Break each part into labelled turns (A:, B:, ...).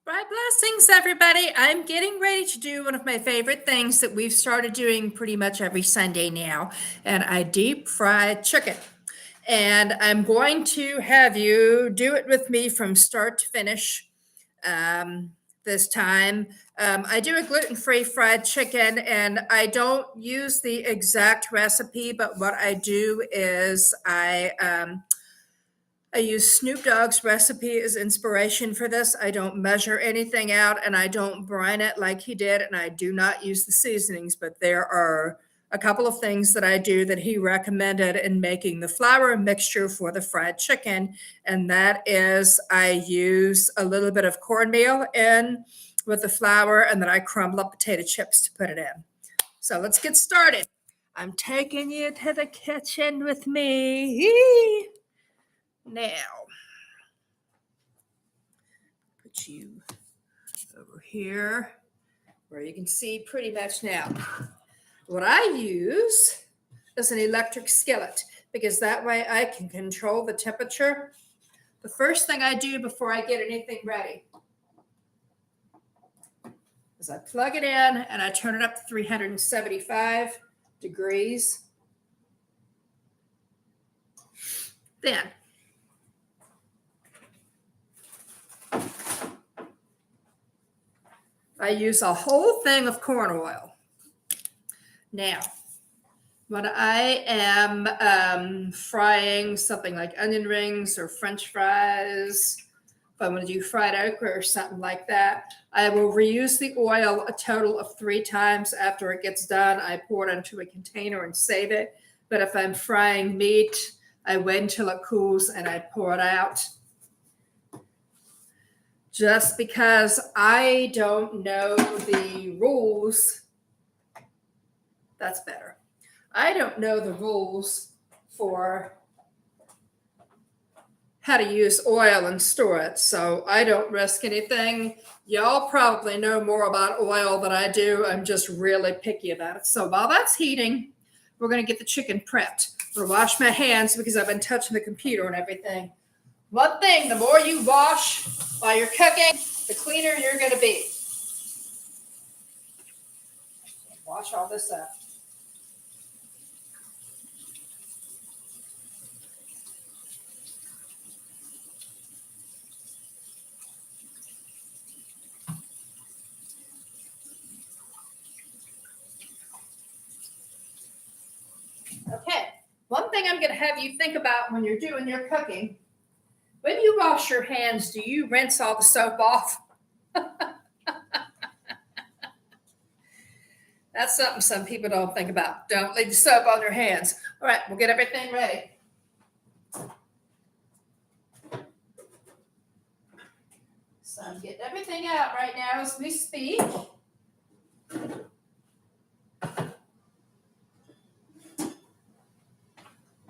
A: Bright blessings, everybody. I'm getting ready to do one of my favorite things that we've started doing pretty much every Sunday now, and I deep fried chicken. And I'm going to have you do it with me from start to finish this time. I do a gluten-free fried chicken, and I don't use the exact recipe, but what I do is I use Snoop Dogg's recipe as inspiration for this. I don't measure anything out and I don't brine it like he did, and I do not use the seasonings, but there are a couple of things that I do that he recommended in making the flour mixture for the fried chicken. And that is I use a little bit of cornmeal in with the flour, and then I crumble up potato chips to put it in. So let's get started. I'm taking you to the kitchen with me. Now, put you over here where you can see pretty much now. What I use is an electric skillet because that way I can control the temperature. The first thing I do before I get anything ready is I plug it in and I turn it up to 375 degrees. Then I use a whole thing of corn oil. Now, when I am frying something like onion rings or French fries, if I want to do fried okra or something like that, I will reuse the oil a total of 3 times. After it gets done, I pour it into a container and save it. But if I'm frying meat, I wait until it cools and I pour it out. Just because I don't know the rules, that's better. I don't know the rules for how to use oil and store it, so I don't risk anything. Y'all probably know more about oil than I do. I'm just really picky about it. So while that's heating, we're going to get the chicken prepped. I'm going to wash my hands because I've been touching the computer and everything. One thing, the more you wash while you're cooking, the cleaner you're going to be. Wash all this up. Okay, one thing I'm going to have you think about when you're doing your cooking, when you wash your hands, do you rinse all the soap off? That's something some people don't think about. Don't leave the soap on your hands. All right, we'll get everything ready. So I'm getting everything out right now as we speak.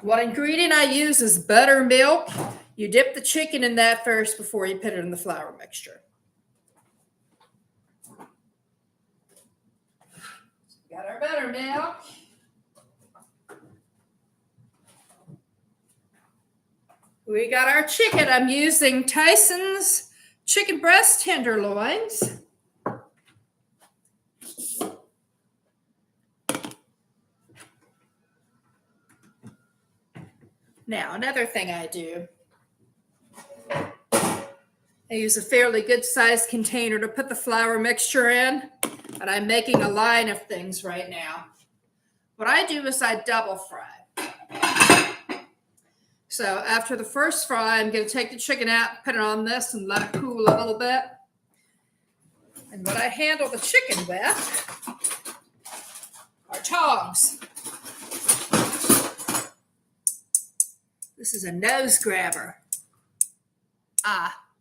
A: One ingredient I use is buttermilk. You dip the chicken in that first before you put it in the flour mixture. Got our buttermilk. We got our chicken. I'm using Tyson's chicken breast tenderloins. Now, another thing I do, I use a fairly good sized container to put the flour mixture in, and I'm making a line of things right now. What I do is I double fry. So after the first fry, I'm going to take the chicken out, put it on this, and let it cool a little bit. And what I handle the chicken with are tongs. This is a nose grabber.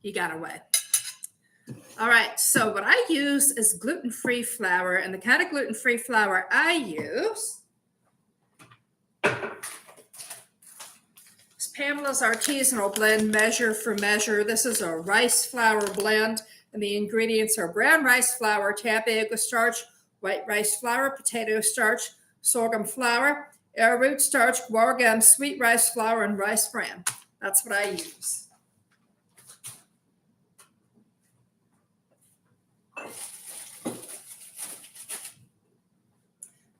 A: He got away. All right, so what I use is gluten-free flour, and the kind of gluten-free flour I use is Pamela's Artisanal Blend Measure for Measure. This is a rice flour blend, and the ingredients are brown rice flour, tapioca starch, white rice flour, potato starch, sorghum flour, arrowroot starch, guar gum, sweet rice flour, and rice bran. That's what I use.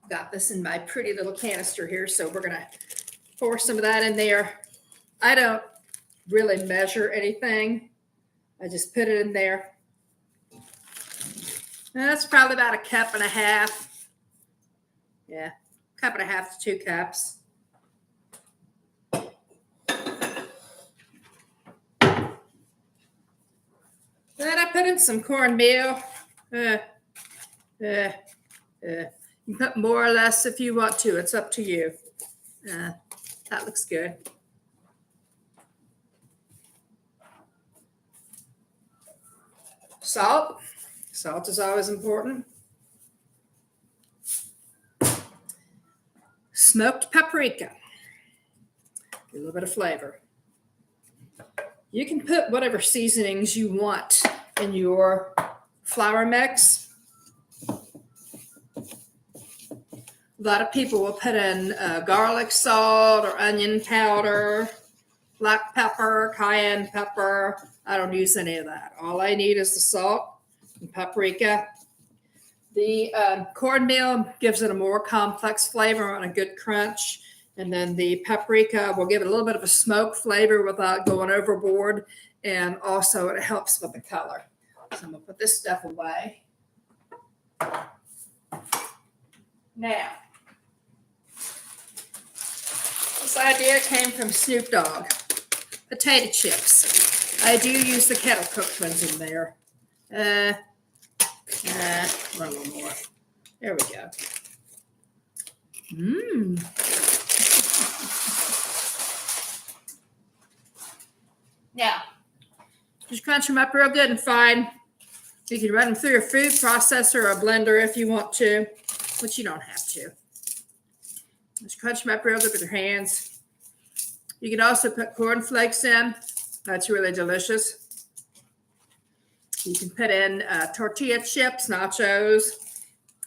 A: Got this in my pretty little canister here, so we're going to pour some of that in there. I don't really measure anything. I just put it in there. And that's probably about 1.5 cups. Yeah, 1.5 cups to 2 cups. Then I put in some cornmeal. You can put more or less if you want to. It's up to you. That looks good. Salt. Salt is always important. Smoked paprika. A little bit of flavor. You can put whatever seasonings you want in your flour mix. A lot of people will put in garlic salt or onion powder, black pepper, cayenne pepper. I don't use any of that. All I need is the salt and paprika. The cornmeal gives it a more complex flavor and a good crunch. And then the paprika will give it a little bit of a smoke flavor without going overboard. And also it helps with the color. So I'm going to put this stuff away. Now, this idea came from Snoop Dogg. Potato chips. I do use the kettle cooked ones in there. A little more. There we go. Now, just crunch them up real good and fine. You can run them through a food processor or a blender if you want to, but you don't have to. Just crunch them up real good with your hands. You can also put corn flakes in. That's really delicious. You can put in tortilla chips, nachos.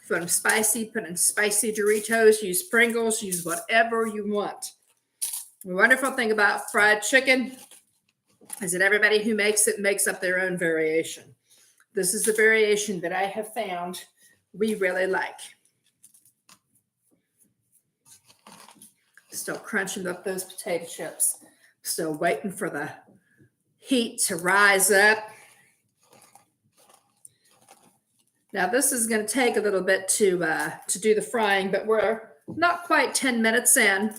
A: If you want them spicy, put in spicy Doritos. Use Pringles. Use whatever you want. The wonderful thing about fried chicken is that everybody who makes it makes up their own variation. This is the variation that I have found we really like. Still crunching up those potato chips. Still waiting for the heat to rise up. Now this is going to take a little bit to do the frying, but we're not quite 10 minutes in.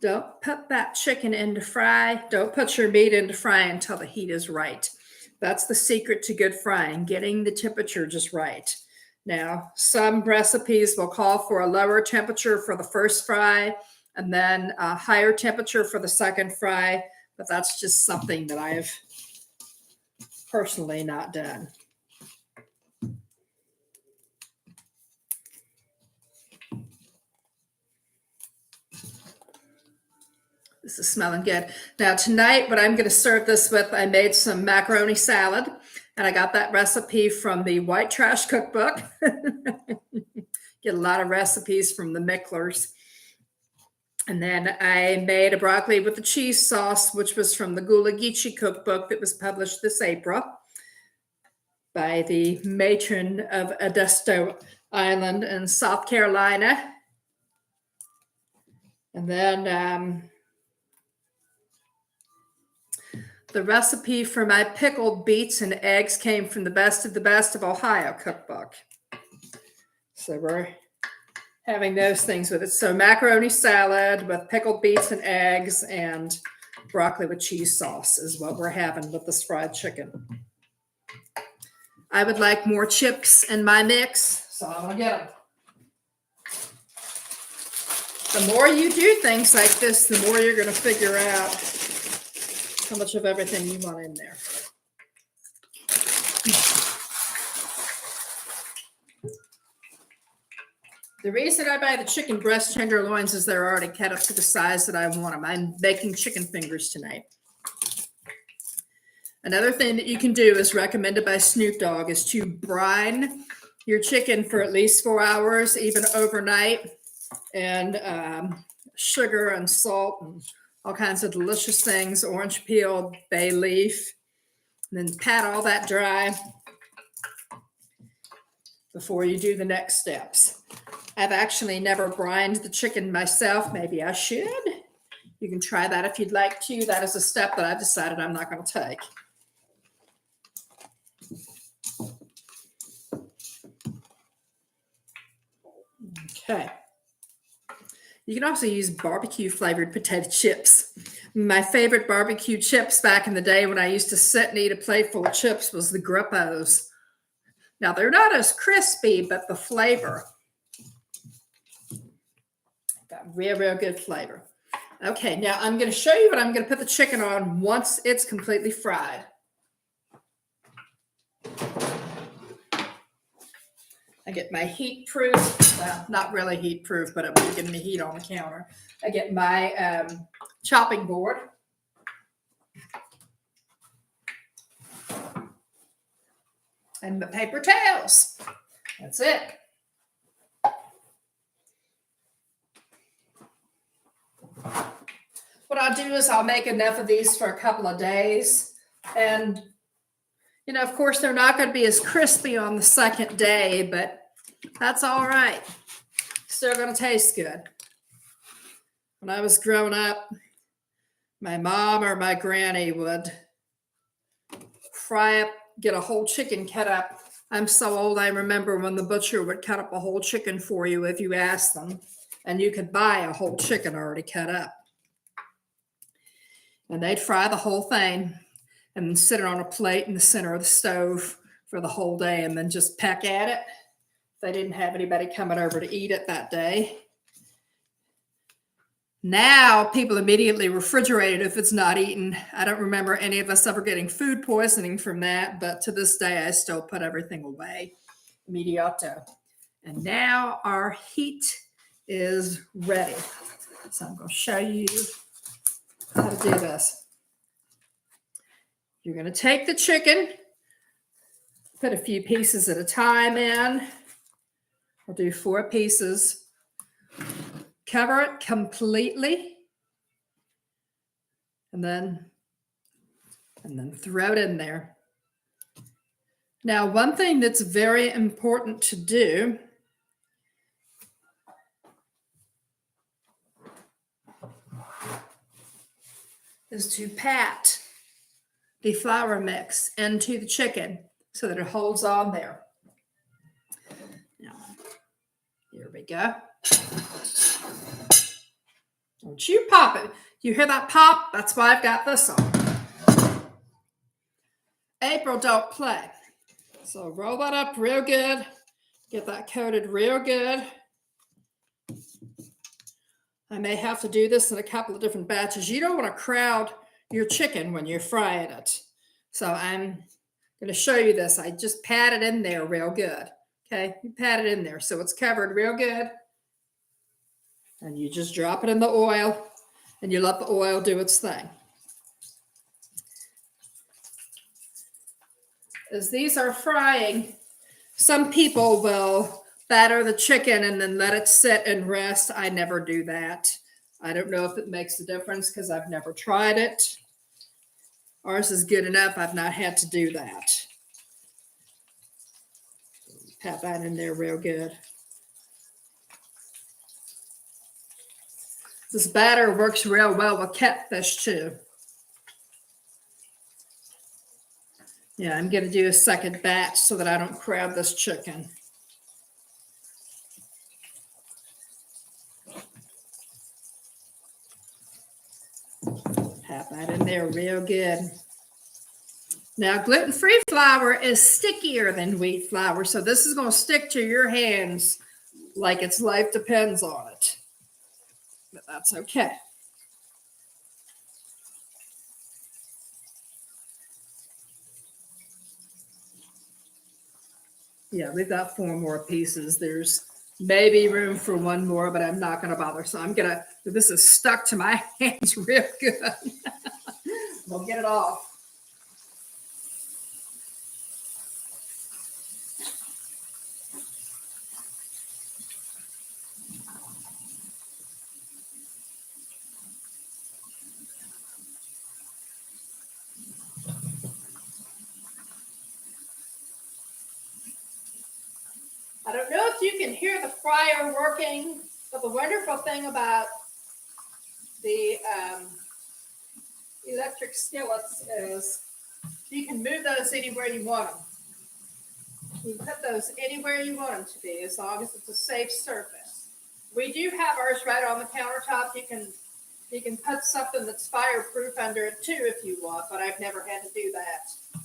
A: Don't put that chicken into fry. Don't put your meat into fry until the heat is right. That's the secret to good frying, getting the temperature just right. Now, some recipes will call for a lower temperature for the first fry and then a higher temperature for the second fry, but that's just something that I've personally not done. This is smelling good. Now tonight, what I'm going to serve this with, I made some macaroni salad, and I got that recipe from the White Trash Cookbook. Get a lot of recipes from the Micklers. And then I made a broccoli with the cheese sauce, which was from the Gula Geechee Cookbook that was published this April by the matron of Edisto Island in South Carolina. And then the recipe for my pickled beets and eggs came from the Best of Ohio cookbook. So we're having those things with it. So macaroni salad with pickled beets and eggs and broccoli with cheese sauce is what we're having with this fried chicken. I would like more chips in my mix, so I'm going to get them. The more you do things like this, the more you're going to figure out how much of everything you want in there. The reason I buy the chicken breast tenderloins is they're already cut up to the size that I want them. I'm baking chicken fingers tonight. Another thing that you can do is recommended by Snoop Dogg is to brine your chicken for at least 4 hours, even overnight, and sugar and salt and all kinds of delicious things, orange peel, bay leaf, and then pat all that dry. before you do the next steps. I've actually never brined the chicken myself. Maybe I should. You can try that if you'd like to. That is a step that I've decided I'm not going to take. Okay. You can also use barbecue flavored potato chips. My favorite barbecue chips back in the day when I used to sit and eat a plate full of chips was the Gruppos. Now, they're not as crispy, but the flavor. Got real, real good flavor. Okay, now I'm going to show you what I'm going to put the chicken on once it's completely fried. I get my heat proof, well, not really heat proof, but it will give me heat on the counter. I get my chopping board. And the paper towels. That's it. What I'll do is I'll make enough of these for a couple of days. And, you know, of course, they're not going to be as crispy on the second day, but that's all right. Still going to taste good. When I was growing up, my mom or my granny would fry up, get a whole chicken cut up. I'm so old, I remember when the butcher would cut up a whole chicken for you if you asked them, and you could buy a whole chicken already cut up. And they'd fry the whole thing and then sit it on a plate in the center of the stove for the whole day and then just peck at it. They didn't have anybody coming over to eat it that day. Now people immediately refrigerate it if it's not eaten. I don't remember any of us ever getting food poisoning from that, but to this day, I still put everything away immediato. And now our heat is ready. So I'm going to show you how to do this. You're going to take the chicken, put a few pieces at a time in. I'll do 4 pieces. Cover it completely, and then throw it in there. Now, one thing that's very important to do is to pat the flour mix into the chicken so that it holds on there. Now, here we go. Don't you pop it. You hear that pop? That's why I've got this on. April, don't play. So roll that up real good. Get that coated real good. I may have to do this in a couple of different batches. You don't want to crowd your chicken when you're frying it. So I'm going to show you this. I just pat it in there real good. Okay, you pat it in there so it's covered real good. And you just drop it in the oil and you let the oil do its thing. As these are frying, some people will batter the chicken and then let it sit and rest. I never do that. I don't know if it makes a difference because I've never tried it. Ours is good enough. I've not had to do that. Pat that in there real good. This batter works real well with catfish too. Yeah, I'm going to do a second batch so that I don't crowd this chicken. Pat that in there real good. Now, gluten-free flour is stickier than wheat flour, so this is going to stick to your hands like its life depends on it. But that's okay. Yeah, we've got 4 more pieces. There's maybe room for 1 more, but I'm not going to bother. So this is stuck to my hands real good. We'll get it off. you can hear the fryer working, but the wonderful thing about the electric skillets is you can move those anywhere you want them. You can put those anywhere you want them to be, as long as it's a safe surface. We do have ours right on the countertop. You can put something that's fireproof under it too if you want, but I've never had to do that.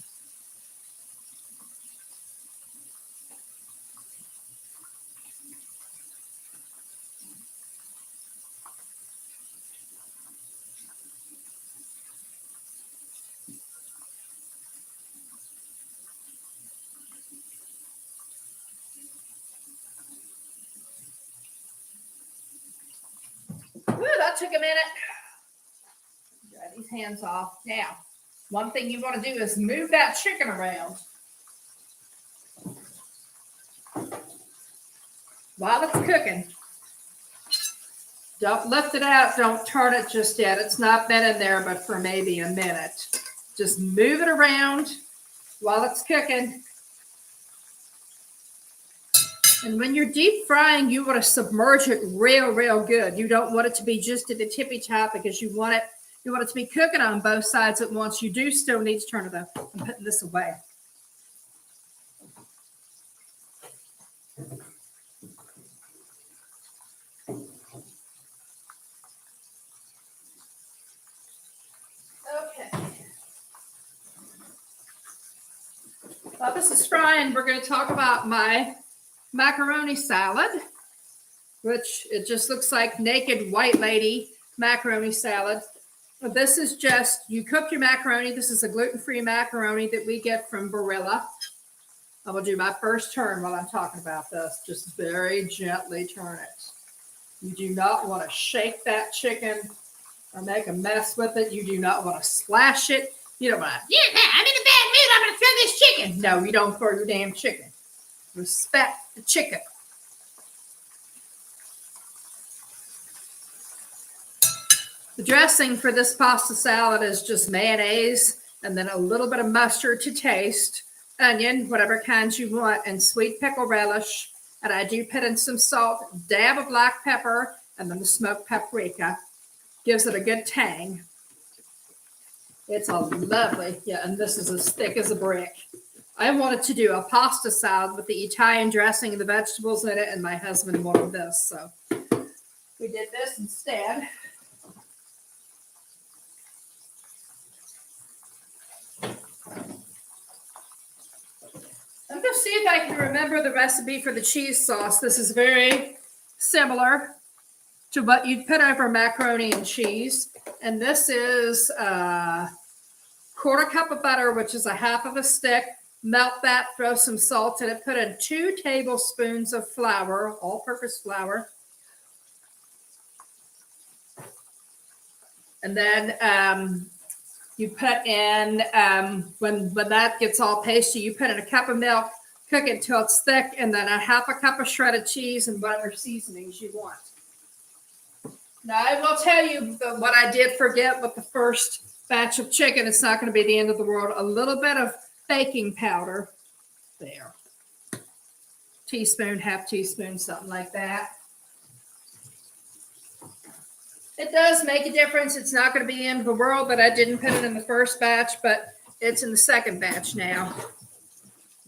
A: Ooh, that took a minute. Dry these hands off. Now, one thing you want to do is move that chicken around while it's cooking. Don't lift it out. Don't turn it just yet. It's not been in there, but for maybe a minute. Just move it around while it's cooking. And when you're deep frying, you want to submerge it real good. You don't want it to be just at the tippy top because you want it to be cooking on both sides at once. You do still need to turn it up. I'm putting this away. Okay. While this is frying, we're going to talk about my macaroni salad, which it just looks like naked white lady macaroni salad. This is just, you cook your macaroni. This is a gluten-free macaroni that we get from Barilla. I'm going to do my first turn while I'm talking about this. Just very gently turn it. You do not want to shake that chicken or make a mess with it. You do not want to splash it. You don't want to, yeah, I'm in a bad mood. I'm going to throw this chicken. No, you don't throw your damn chicken. Respect the chicken. The dressing for this pasta salad is just mayonnaise and then a little bit of mustard to taste, onion, whatever kinds you want, and sweet pickle relish. And I do put in some salt, dab of black pepper, and then the smoked paprika. Gives it a good tang. It's a lovely, yeah, and this is as thick as a brick. I wanted to do a pasta salad with the Italian dressing and the vegetables in it, and my husband wanted this, so we did this instead. I'm going to see if I can remember the recipe for the cheese sauce. This is very similar to what you'd put over macaroni and cheese. And this is a quarter cup of butter, which is a half of a stick. Melt that, throw some salt in it, put in 2 tablespoons of flour, all-purpose flour. And then you put in, when that gets all pasty, you put in a cup of milk, cook it till it's thick, and then a half a cup of shredded cheese and whatever seasonings you want. Now, I will tell you what I did forget with the first batch of chicken. It's not going to be the end of the world. A little bit of baking powder there. Teaspoon, half teaspoon, something like that. It does make a difference. It's not going to be the end of the world that I didn't put it in the first batch, but it's in the second batch now.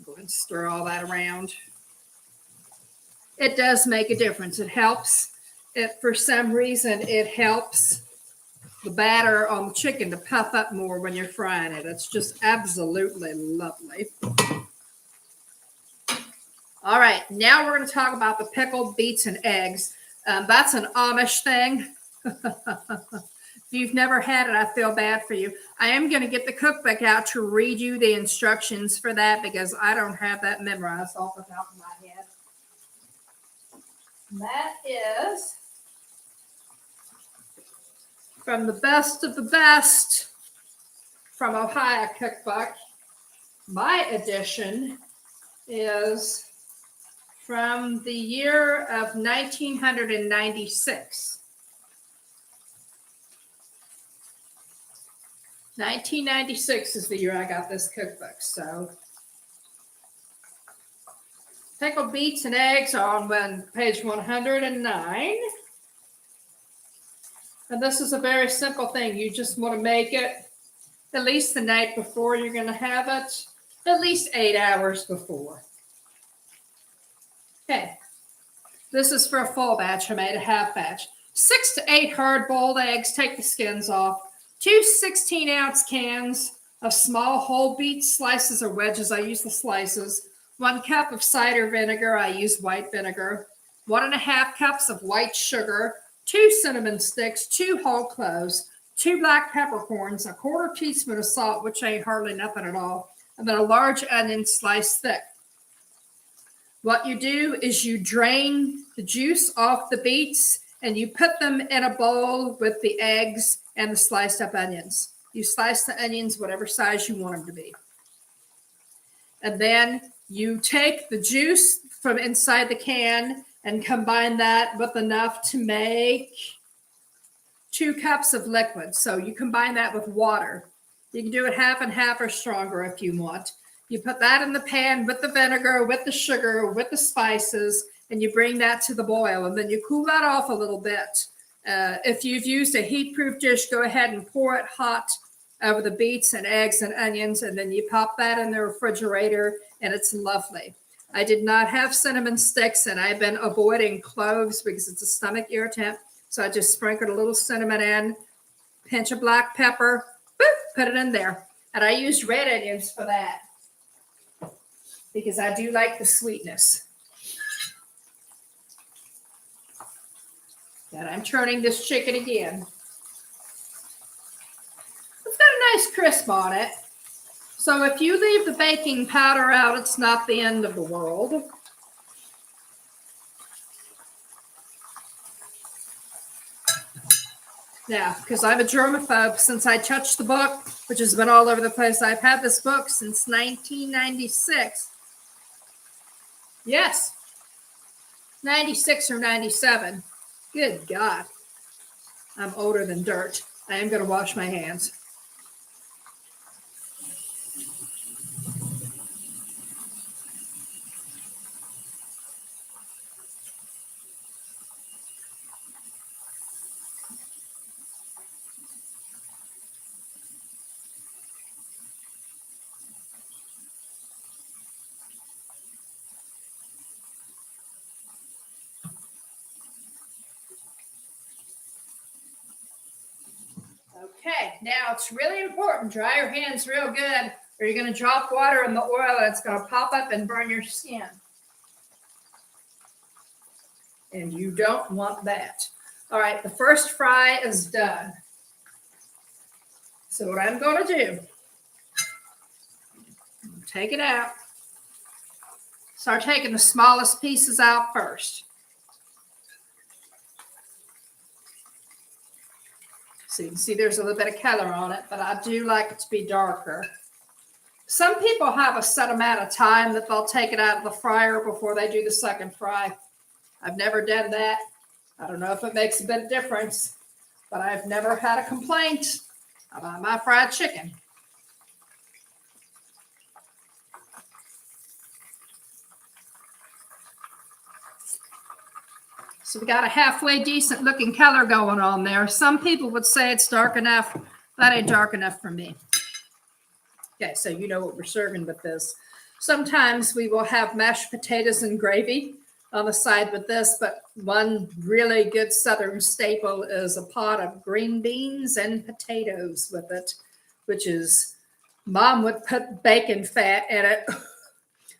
A: Go ahead and stir all that around. It does make a difference. It helps. For some reason, it helps the batter on the chicken to puff up more when you're frying it. It's just absolutely lovely. All right, now we're going to talk about the pickled beets and eggs. That's an Amish thing. If you've never had it, I feel bad for you. I am going to get the cookbook out to read you the instructions for that because I don't have that memorized off the top of my head. And that is from the best of the best from Ohio Cookbook. My edition is from the year of 1996. 1996 is the year I got this cookbook, so Pickled beets and eggs on page 109. And this is a very simple thing. You just want to make it at least the night before you're going to have it, at least 8 hours before. Okay, this is for a full batch. I made a half batch. 6 to 8 hard-boiled eggs, take the skins off. 2 16-ounce cans of small whole beet slices or wedges. I use the slices. 1 cup of cider vinegar. I use white vinegar. 1.5 cups of white sugar. 2 cinnamon sticks. 2 whole cloves. 2 black peppercorns. 1/4 teaspoon of salt, which ain't hardly nothing at all. And then a large onion sliced thick. What you do is you drain the juice off the beets and you put them in a bowl with the eggs and the sliced up onions. You slice the onions whatever size you want them to be. And then you take the juice from inside the can and combine that with enough to make 2 cups of liquid. So you combine that with water. You can do it half and half or stronger if you want. You put that in the pan with the vinegar, with the sugar, with the spices, and you bring that to the boil. And then you cool that off a little bit. If you've used a heat-proof dish, go ahead and pour it hot over the beets and eggs and onions, and then you pop that in the refrigerator, and it's lovely. I did not have cinnamon sticks, and I've been avoiding cloves because it's a stomach irritant. So I just sprinkled a little cinnamon in, pinch of black pepper, boop, put it in there. And I used red onions for that because I do like the sweetness. And I'm turning this chicken again. It's got a nice crisp on it. So if you leave the baking powder out, it's not the end of the world. Now, because I'm a germaphobe, since I touched the book, which has been all over the place, I've had this book since 1996. Yes, 96 or 97. Good God. I'm older than dirt. I am going to wash my hands. Okay, now it's really important. Dry your hands real good, or you're going to drop water in the oil and it's going to pop up and burn your skin. And you don't want that. All right, the first fry is done. So what I'm going to do, take it out. Start taking the smallest pieces out first. So you can see there's a little bit of color on it, but I do like it to be darker. Some people have a set amount of time that they'll take it out of the fryer before they do the second fry. I've never done that. I don't know if it makes a bit of difference, but I've never had a complaint about my fried chicken. So we got a halfway decent looking color going on there. Some people would say it's dark enough. That ain't dark enough for me. Okay, so you know what we're serving with this. Sometimes we will have mashed potatoes and gravy on the side with this, but one really good Southern staple is a pot of green beans and potatoes with it, which is, Mom would put bacon fat in it.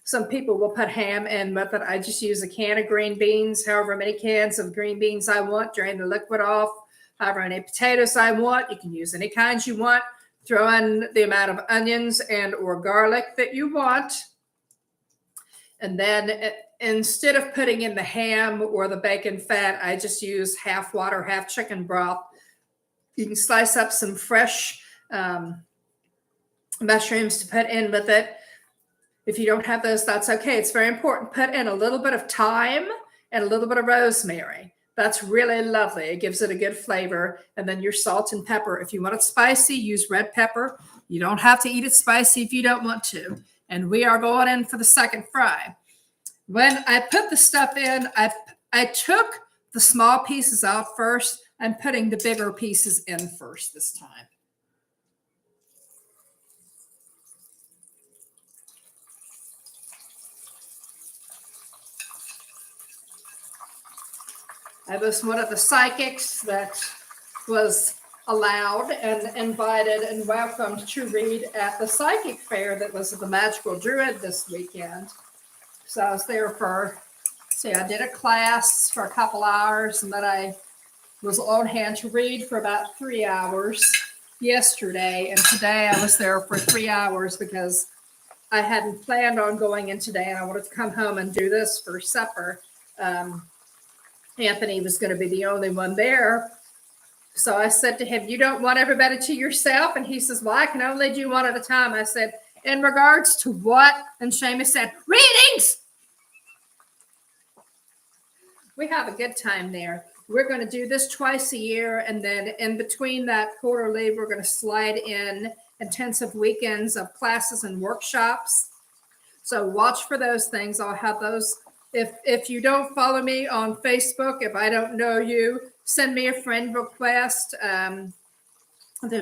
A: Some people will put ham in with it. I just use a can of green beans, however many cans of green beans I want, drain the liquid off, however many potatoes I want. You can use any kinds you want. Throw in the amount of onions and or garlic that you want. And then instead of putting in the ham or the bacon fat, I just use half water, half chicken broth. You can slice up some fresh mushrooms to put in with it. If you don't have those, that's okay. It's very important. Put in a little bit of thyme and a little bit of rosemary. That's really lovely. It gives it a good flavor. And then your salt and pepper. If you want it spicy, use red pepper. You don't have to eat it spicy if you don't want to. And we are going in for the second fry. When I put the stuff in, I took the small pieces out first. I'm putting the bigger pieces in first this time. I was one of the psychics that was allowed and invited and welcomed to read at the psychic fair that was at the Magical Druid this weekend. So I was there I did a class for a couple hours, and then I was on hand to read for about 3 hours yesterday. And today I was there for 3 hours because I hadn't planned on going in today, and I wanted to come home and do this for supper. Anthony was going to be the only one there. So I said to him, "You don't want everybody to yourself?" And he says, "Well, I can only do one at a time." I said, "In regards to what?" And Seamus said, "Readings." We have a good time there. We're going to do this twice a year. And then in between that quarterly, we're going to slide in intensive weekends of classes and workshops. So watch for those things. I'll have those. If you don't follow me on Facebook, if I don't know you, send me a friend request. The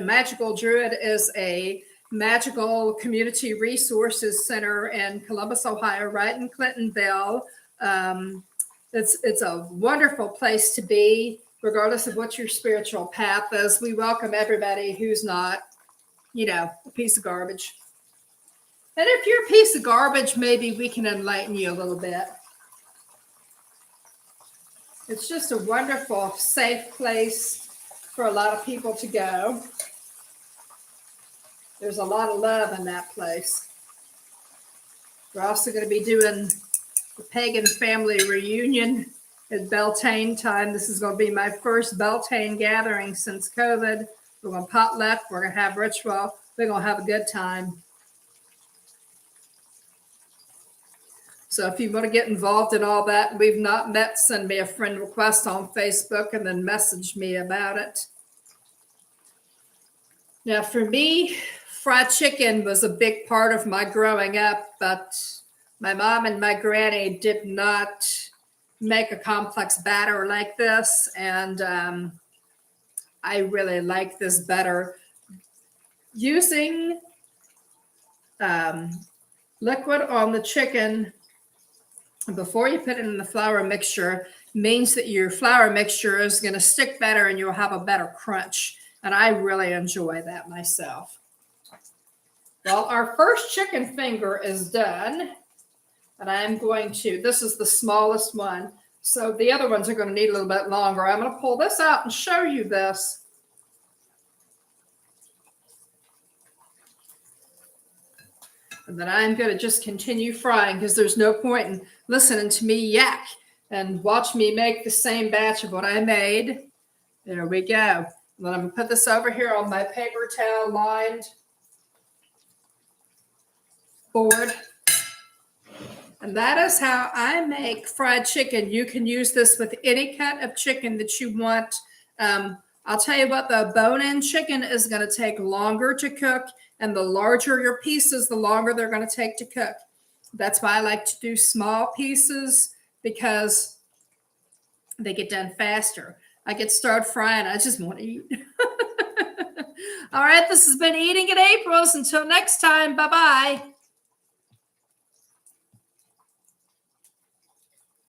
A: Magical Druid is a magical community resources center in Columbus, Ohio, right in Clintonville. It's a wonderful place to be, regardless of what your spiritual path is. We welcome everybody who's not, a piece of garbage. And if you're a piece of garbage, maybe we can enlighten you a little bit. It's just a wonderful, safe place for a lot of people to go. There's a lot of love in that place. We're also going to be doing the Pagan family reunion at Beltane time. This is going to be my first Beltane gathering since COVID. We're going to potluck. We're going to have ritual. We're going to have a good time. So if you want to get involved in all that, and we've not met, send me a friend request on Facebook and then message me about it. Now, for me, fried chicken was a big part of my growing up, but my mom and my granny did not make a complex batter like this, and I really like this better. Using liquid on the chicken before you put it in the flour mixture means that your flour mixture is going to stick better and you'll have a better crunch. And I really enjoy that myself. Well, our first chicken finger is done. And I'm going to, this is the smallest one. So the other ones are going to need a little bit longer. I'm going to pull this out and show you this. And then I'm going to just continue frying because there's no point in listening to me yak and watch me make the same batch of what I made. There we go. And then I'm going to put this over here on my paper towel lined board. And that is how I make fried chicken. You can use this with any cut of chicken that you want. I'll tell you what, the bone-in chicken is going to take longer to cook. And the larger your pieces, the longer they're going to take to cook. That's why I like to do small pieces because they get done faster. I get started frying. I just want to eat. All right, this has been Eating at April's. Until next time, bye-bye.